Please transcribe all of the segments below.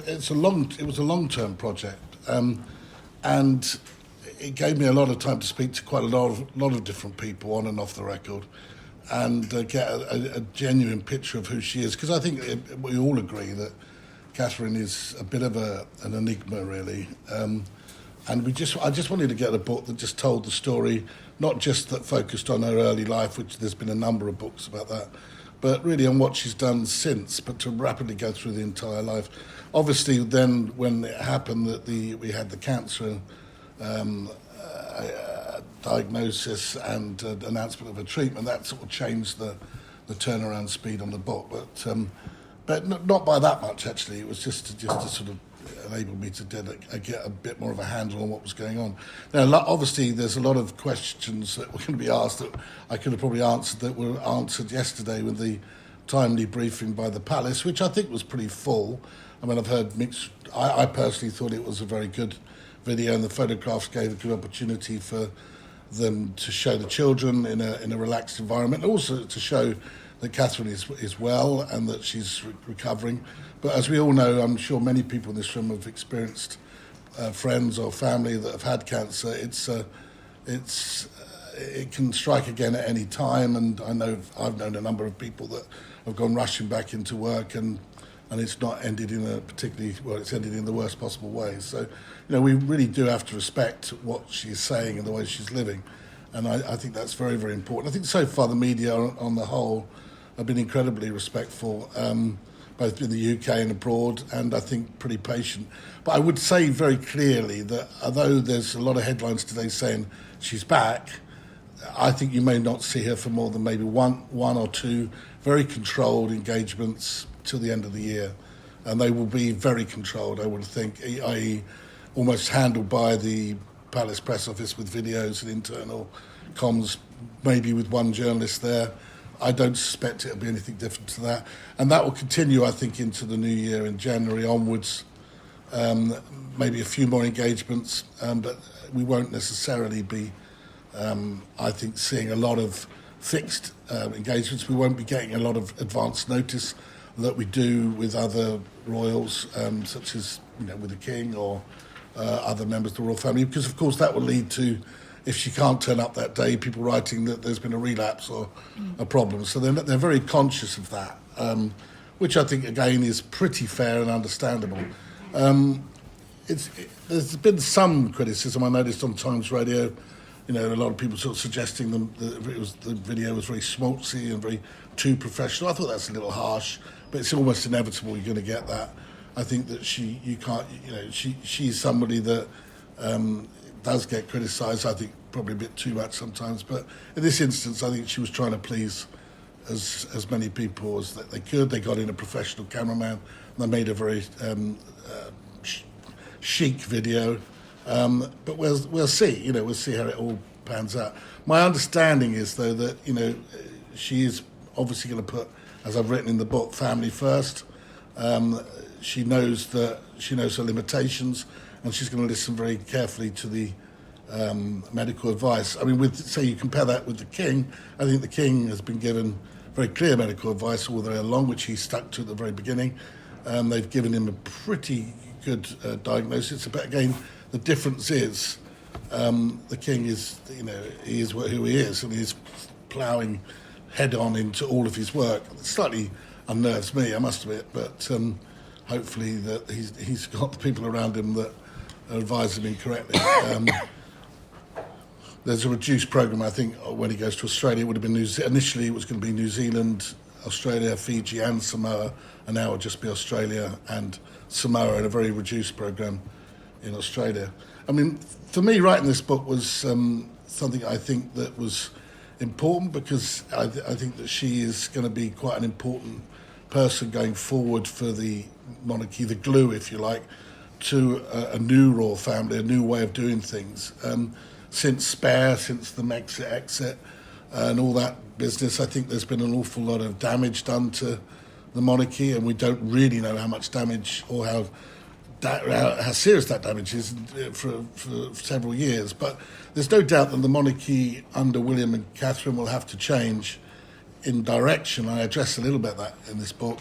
It was a long-term project, and it gave me a lot of time to speak to quite a lot of different people on and off the record, and get a genuine picture of who she is. Because I think we all agree that Catherine is a bit of an enigma, really. And I just wanted to get a book that just told the story, not just that focused on her early life, which there's been a number of books about that, but really on what she's done since, but to rapidly go through the entire life. Obviously, then when it happened that we had the cancer diagnosis and announcement of a treatment, that sort of changed the turnaround speed on the book. But not by that much, actually. It was just to sort of enable me to get a bit more of a handle on what was going on. Now, obviously, there's a lot of questions that were going to be asked that I could have probably answered that were answered yesterday with the timely briefing by the Palace, which I think was pretty full. I mean, I've heard mixed. I personally thought it was a very good video, and the photographs gave a good opportunity for them to show the children in a relaxed environment, and also to show that Catherine is well and that she's recovering. But as we all know, I'm sure many people in this room have experienced friends or family that have had cancer. It can strike again at any time, and I've known a number of people that have gone rushing back into work, and it's not ended in a particularly well. It's ended in the worst possible way. So, we really do have to respect what she's saying and the way she's living, and I think that's very, very important. I think so far the media on the whole have been incredibly respectful, both in the UK and abroad, and I think pretty patient. But I would say very clearly that although there's a lot of headlines today saying she's back, I think you may not see her for more than maybe one or two very controlled engagements till the end of the year. And they will be very controlled, I would think, i.e. almost handled by the Palace Press Office with videos and internal comms, maybe with one journalist there. I don't suspect it'll be anything different to that. And that will continue, I think, into the new year in January onwards. Maybe a few more engagements, but we won't necessarily be, I think, seeing a lot of fixed engagements. We won't be getting a lot of advance notice that we do with other royals, such as with the King or other members of the royal family, because, of course, that will lead to, if she can't turn up that day, people writing that there's been a relapse or a problem. So they're very conscious of that, which I think, again, is pretty fair and understandable. There's been some criticism, I noticed on Times Radio, a lot of people sort of suggesting that the video was very schmaltzy and very too professional. I thought that's a little harsh, but it's almost inevitable you're going to get that. I think that she's somebody that does get criticised, I think probably a bit too much sometimes, but in this instance I think she was trying to please as many people as that they could. They got in a professional cameraman and they made a very chic video, but we'll see, we'll see how it all pans out. My understanding is though that she is obviously going to put, as I've written in the book, family first. She knows her limitations, and she's going to listen very carefully to the medical advice. I mean, say you compare that with the King, I think the King has been given very clear medical advice all the way along, which he stuck to at the very beginning. They've given him a pretty good diagnosis. But again, the difference is the King is, he is who he is, and he's ploughing head on into all of his work. It slightly unnerves me, I must admit, but hopefully that he's got the people around him that advise him incorrectly. There's a reduced programme, I think, when he goes to Australia. It would have been initially it was going to be New Zealand, Australia, Fiji and Samoa, and now it'll just be Australia and Samoa in a very reduced programme in Australia. I mean, for me, writing this book was something I think that was important, because I think that she is going to be quite an important person going forward for the monarchy, the glue, if you like, to a new royal family, a new way of doing things. Since Spare, since the Megxit exit and all that business, I think there's been an awful lot of damage done to the monarchy, and we don't really know how much damage or how serious that damage is for several years. But there's no doubt that the monarchy under William and Catherine will have to change in direction. I address a little bit of that in this book,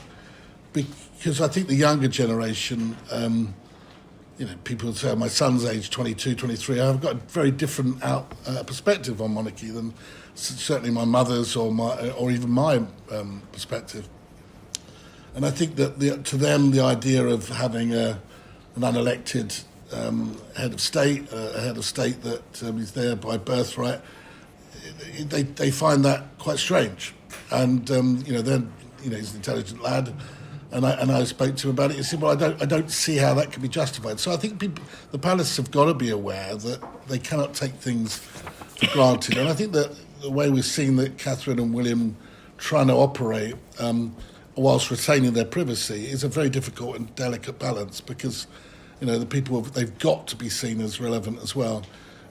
because I think the younger generation, people say my son's age, 22, 23, I've got a very different perspective on monarchy than certainly my mother's or even my perspective. And I think that to them, the idea of having an unelected head of state, a head of state that is there by birthright, they find that quite strange. And then he's an intelligent lad, and I spoke to him about it. He said, "Well, I don't see how that can be justified." So I think the palace have got to be aware that they cannot take things for granted. And I think that the way we've seen that Catherine and William trying to operate whilst retaining their privacy is a very difficult and delicate balance, because the people they've got to be seen as relevant as well.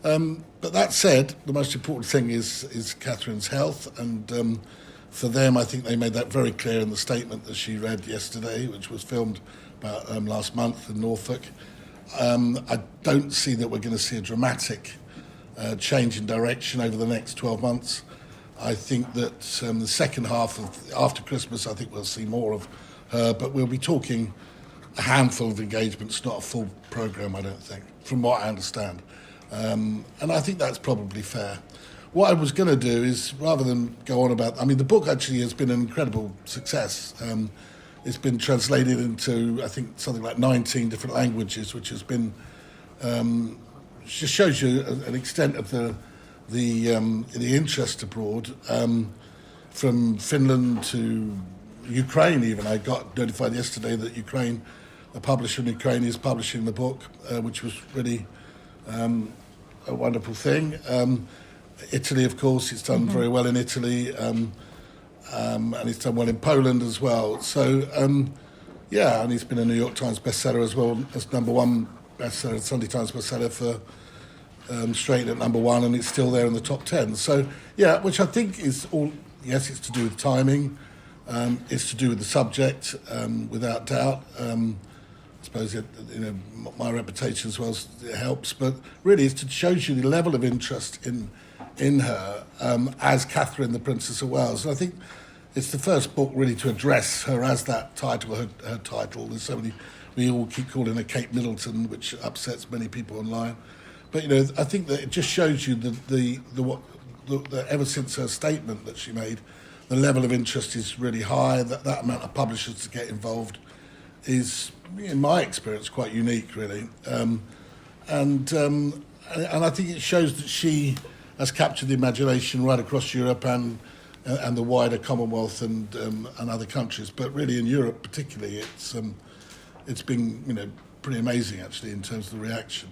But that said, the most important thing is Catherine's health, and for them, I think they made that very clear in the statement that she read yesterday, which was filmed about last month in Norfolk. I don't see that we're going to see a dramatic change in direction over the next 12 months. I think that the second half after Christmas, I think we'll see more of her, but we'll be talking a handful of engagements, not a full programme, I don't think, from what I understand. And I think that's probably fair. What I was going to do is, rather than go on about... the book actually has been an incredible success. It's been translated into, I think, something like 19 different languages, which has been... just shows you an extent of the interest abroad, from Finland to Ukraine even. I got notified yesterday that Ukraine, a publisher in Ukraine, is publishing the book, which was really a wonderful thing. Italy, of course, it's done very well in Italy, and it's done well in Poland as well. So, and it's been a New York Times bestseller as well, as #1 bestseller, Sunday Times bestseller for straight at #1, and it's still there in the top 10. So, which I think is all, yes, it's to do with timing, it's to do with the subject, without doubt. I suppose my reputation as well helps, but really it shows you the level of interest in her as Catherine, the Princess of Wales. And I think it's the first book really to address her as that title, her title. There's so many, we all keep calling her Kate Middleton, which upsets many people online. But I think that it just shows you the ever since her statement that she made, the level of interest is really high. That amount of publishers to get involved is, in my experience, quite unique, really. And I think it shows that she has captured the imagination right across Europe and the wider Commonwealth and other countries. But really, in Europe, particularly, it's been pretty amazing actually in terms of the reaction.